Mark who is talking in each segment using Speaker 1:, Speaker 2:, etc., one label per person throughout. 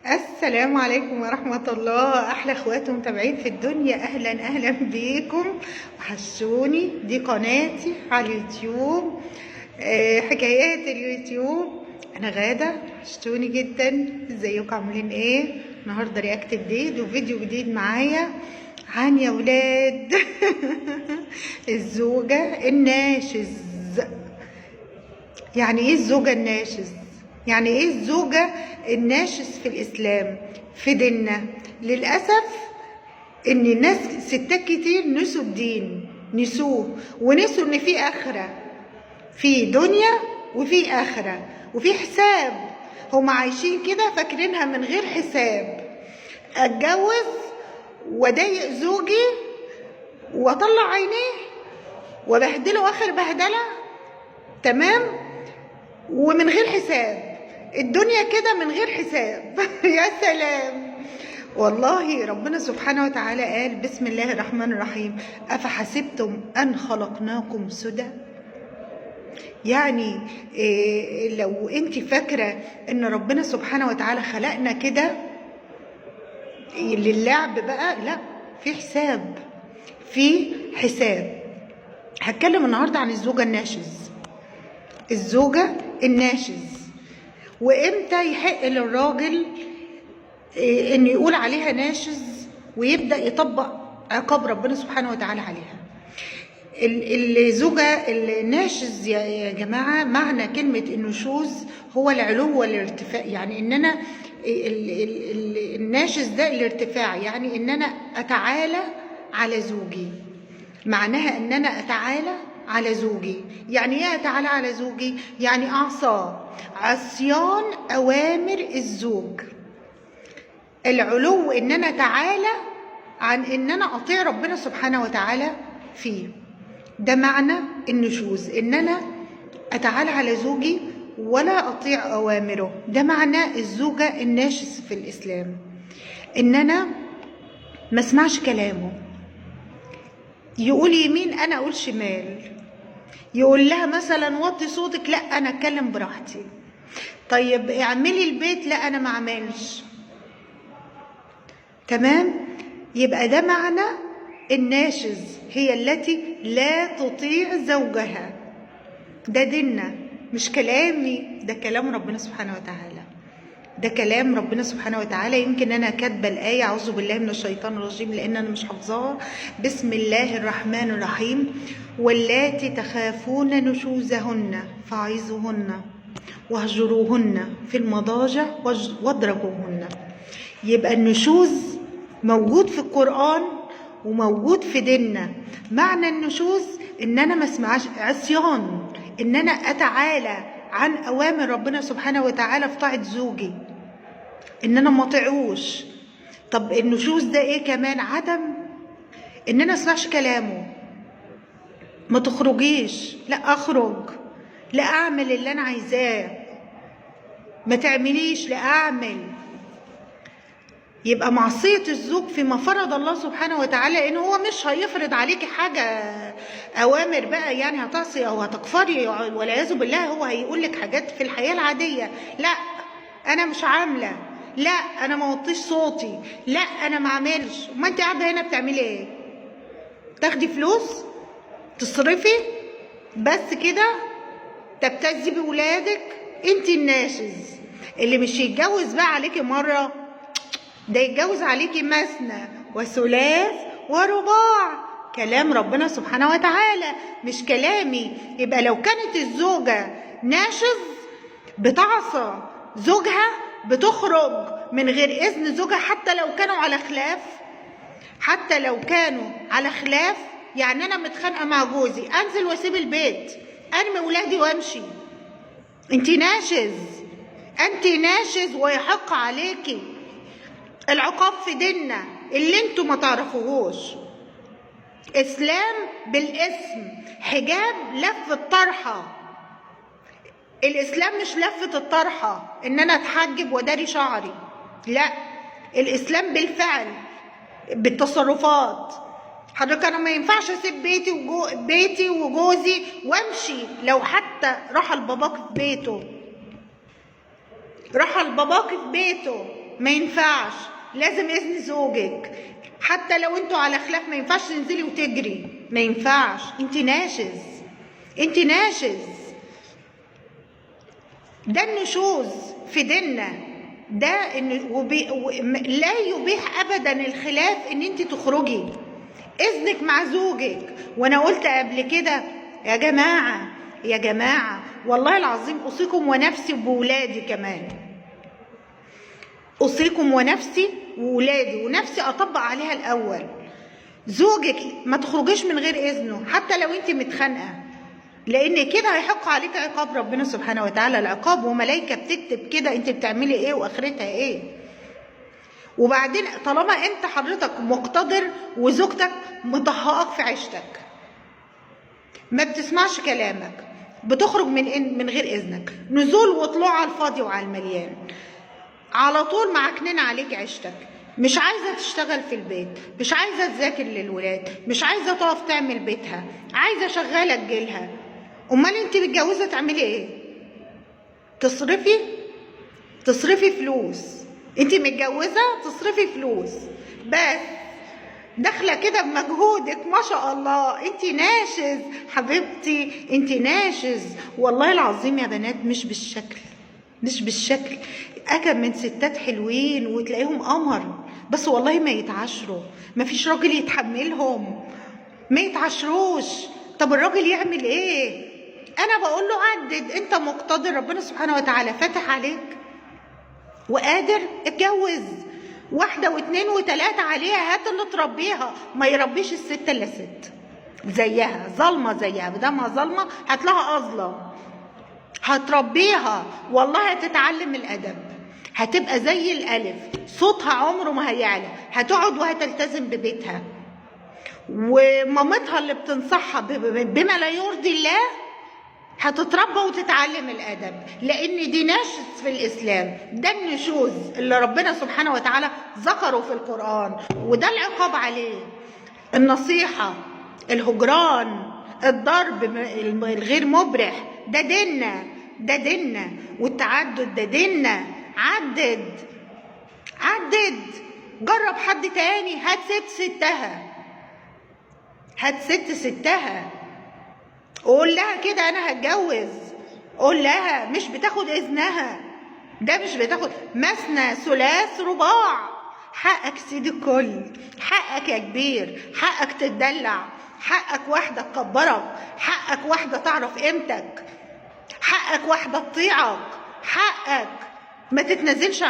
Speaker 1: السلام عليكم ورحمة الله. أحلى اخوات متابعين في الدنيا، أهلا أهلا بيكم. وحشوني، دي قناتي على اليوتيوب، حكايات اليوتيوب. أنا غادة، وحشتوني جدا. ازيكم عاملين ايه؟ النهاردة رياكت جديد وفيديو جديد معايا عن يا ولاد الزوجة الناشز. يعني ايه الزوجة الناشز؟ يعني ايه الزوجة الناشز في الاسلام في ديننا؟ للأسف ان الناس ستات كتير نسوا الدين، نسوه ونسوا ان في آخرة، في دنيا وفي آخرة وفي حساب. هم عايشين كده فاكرينها من غير حساب. اتجوز واضايق زوجي واطلع عينيه وبهدله اخر بهدله، تمام، ومن غير حساب. الدنيا كده من غير حساب يا سلام. والله ربنا سبحانه وتعالى قال بسم الله الرحمن الرحيم: أفحسبتم أن خلقناكم سدى؟ يعني لو انت فاكرة ان ربنا سبحانه وتعالى خلقنا كده للعب بقى، لا، في حساب، في حساب. هتكلم النهاردة عن الزوجة الناشز. الزوجة الناشز، وامتى يحق للراجل انه يقول عليها ناشز ويبدأ يطبق عقاب ربنا سبحانه وتعالى عليها. الزوجة الناشز يا جماعة، معنى كلمة النشوز هو العلو والارتفاع. يعني ان انا الناشز ده الارتفاع، يعني ان انا اتعالى على زوجي. معناها ان انا اتعالى على زوجي. يعني ايه اتعالى على زوجي؟ يعني اعصاه، عصيان اوامر الزوج. العلو ان انا اتعالى عن ان انا اطيع ربنا سبحانه وتعالى فيه. ده معنى النشوز، ان انا اتعالى على زوجي ولا اطيع اوامره. ده معنى الزوجة الناشز في الاسلام، ان انا ما اسمعش كلامه. يقول يمين انا اقول شمال. يقول لها مثلا وطي صوتك، لا انا اتكلم براحتي. طيب اعملي البيت، لا انا ما اعملش. تمام؟ يبقى ده معنى الناشز، هي التي لا تطيع زوجها. ده ديننا، مش كلامي، ده كلام ربنا سبحانه وتعالى. ده كلام ربنا سبحانه وتعالى. يمكن انا كاتبه الايه، اعوذ بالله من الشيطان الرجيم، لان انا مش حافظاها. بسم الله الرحمن الرحيم: واللاتي تخافون نشوزهن فعظوهن واهجروهن في المضاجع واضربوهن. يبقى النشوز موجود في القرآن وموجود في ديننا. معنى النشوز ان انا ما اسمعش، عصيان، ان انا اتعالى عن اوامر ربنا سبحانه وتعالى في طاعة زوجي، ان انا ما اطيعوش. طب النشوز ده ايه كمان؟ عدم ان انا اسمعش كلامه. ما تخرجيش، لا اخرج، لا اعمل اللي انا عايزاه. ما تعمليش، لا اعمل. يبقى معصية الزوج فيما فرض الله سبحانه وتعالى، ان هو مش هيفرض عليكي حاجة اوامر بقى يعني هتعصي او هتكفري والعياذ بالله. هو هيقول لك حاجات في الحياة العادية، لا انا مش عاملة، لا انا ما وطيش صوتي، لا انا ما اعملش. ما انت قاعدة هنا بتعملي ايه؟ تاخدي فلوس، تصرفي بس كده، تبتزي بولادك. انت الناشز اللي مش يتجوز بقى عليكي مرة، ده يتجوز عليكي مثنى وثلاث ورباع. كلام ربنا سبحانه وتعالى مش كلامي. يبقى لو كانت الزوجة ناشز بتعصى زوجها، بتخرج من غير إذن زوجها، حتى لو كانوا على خلاف، حتى لو كانوا على خلاف. يعني أنا متخانقة مع جوزي، أنزل وأسيب البيت، أرمي ولادي وأمشي. أنت ناشز، أنت ناشز، ويحق عليكي العقاب في ديننا اللي انتوا ما تعرفوهوش. اسلام بالاسم، حجاب لف الطرحه. الاسلام مش لفه الطرحه ان انا اتحجب واداري شعري، لا، الاسلام بالفعل، بالتصرفات. حضرتك انا ما ينفعش اسيب بيتي وجوزي وامشي. لو حتى رحل باباك في بيته، رحل باباك في بيته ما ينفعش، لازم اذن زوجك. حتى لو انتوا على خلاف ما ينفعش تنزلي وتجري، ما ينفعش، انت ناشز، انت ناشز. ده النشوز في ديننا، ده إن لا يبيح ابدا الخلاف ان انت تخرجي، اذنك مع زوجك. وانا قلت قبل كده يا جماعه، يا جماعه والله العظيم اوصيكم ونفسي وبولادي كمان، اوصيكم ونفسي وولادي، ونفسي اطبق عليها الاول. زوجك ما تخرجيش من غير اذنه حتى لو انت متخانقه، لان كده هيحق عليك عقاب ربنا سبحانه وتعالى، العقاب وملائكه بتكتب كده انت بتعملي ايه واخرتها ايه. وبعدين طالما انت حضرتك مقتدر وزوجتك مطهقك في عيشتك، ما بتسمعش كلامك، بتخرج من غير اذنك، نزول وطلوع على الفاضي وعلى المليان، على طول معكنين عليك عيشتك، مش عايزه تشتغل في البيت، مش عايزه تذاكر للولاد، مش عايزه تقف تعمل بيتها، عايزه شغاله تجيلها. امال انت متجوزه تعملي ايه؟ تصرفي فلوس. انت متجوزه تصرفي فلوس بس، داخله كده بمجهودك ما شاء الله. انت ناشز حبيبتي، انت ناشز والله العظيم يا بنات، مش بالشكل. اكم من ستات حلوين وتلاقيهم قمر، بس والله ما يتعاشروا، ما فيش راجل يتحملهم، ما يتعاشروش. طب الراجل يعمل ايه؟ انا بقول له عدد، انت مقتدر، ربنا سبحانه وتعالى فاتح عليك وقادر، اتجوز واحده واثنين وثلاثه عليها، هات اللي تربيها، ما يربيش الست الا ست زيها، ظلمه زيها، بدمها ظلمه هات لها اظلم، هتربيها والله هتتعلم الادب، هتبقى زي الالف، صوتها عمره ما هيعلى، هتقعد وهتلتزم ببيتها، ومامتها اللي بتنصحها بما لا يرضي الله هتتربى وتتعلم الادب، لان دي ناشز في الاسلام. ده النشوز اللي ربنا سبحانه وتعالى ذكره في القران، وده العقاب عليه. النصيحه، الهجران، الضرب الغير مبرح، ده ديننا، والتعدد ده ديننا. عدد، جرب حد تاني، هات ستها، قول لها كده انا هتجوز، قول لها، مش بتاخد اذنها، ده مش بتاخد مثنى ثلاث رباع. حقك سيد الكل، حقك يا كبير، حقك تتدلع، حقك واحده تكبرك، حقك واحده تعرف قيمتك، حقك واحده تطيعك، حقك ما تتنازلش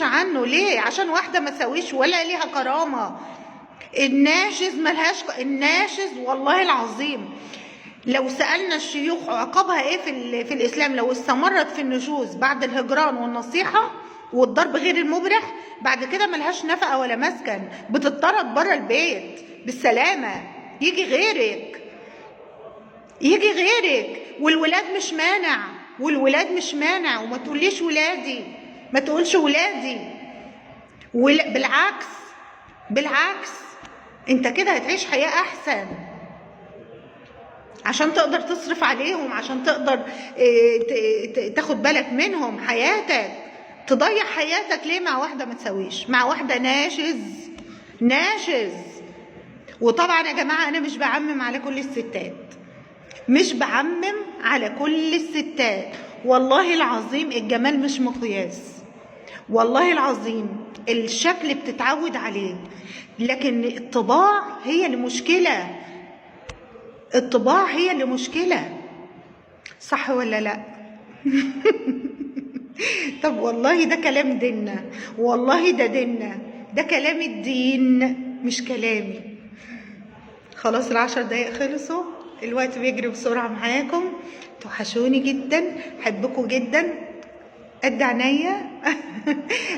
Speaker 1: عنه. ليه؟ عشان واحده ما تساويش ولا ليها كرامه. الناشز والله العظيم لو سألنا الشيوخ عقابها ايه في الاسلام لو استمرت في النشوز بعد الهجران والنصيحه والضرب غير المبرح، بعد كده ملهاش نفقه ولا مسكن، بتطرد بره البيت بالسلامه، يجي غيرك. والولاد مش مانع، وما تقوليش ولادي، ما تقولش ولادي، بالعكس انت كده هتعيش حياة احسن، عشان تقدر تصرف عليهم، عشان تقدر تاخد بالك منهم. حياتك تضيع حياتك ليه مع واحدة ما تسويش، مع واحدة ناشز. وطبعا يا جماعة انا مش بعمم على كل الستات، والله العظيم الجمال مش مقياس، والله العظيم الشكل بتتعود عليه، لكن الطباع هي اللي مشكلة، صح ولا لا؟ طب والله ده كلام ديننا، والله ده ديننا، ده كلام الدين مش كلامي. خلاص ال10 دقايق خلصوا، الوقت بيجري بسرعة معاكم، توحشوني جدا، حبكم جدا قد عينيا.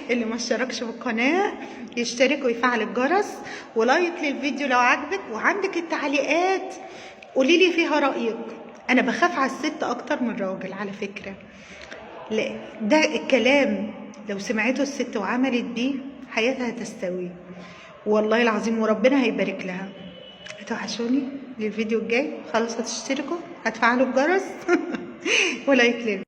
Speaker 1: اللي ما اشتركش بالقناه يشترك ويفعل الجرس، ولايك للفيديو لو عجبك، وعندك التعليقات قولي لي فيها رايك. انا بخاف على الست اكتر من الراجل على فكره، لا ده الكلام لو سمعته الست وعملت بيه حياتها هتستوي والله العظيم، وربنا هيبارك لها. هتوحشوني للفيديو الجاي، خلاص هتشتركوا، هتفعلوا الجرس ولايك للفيديو.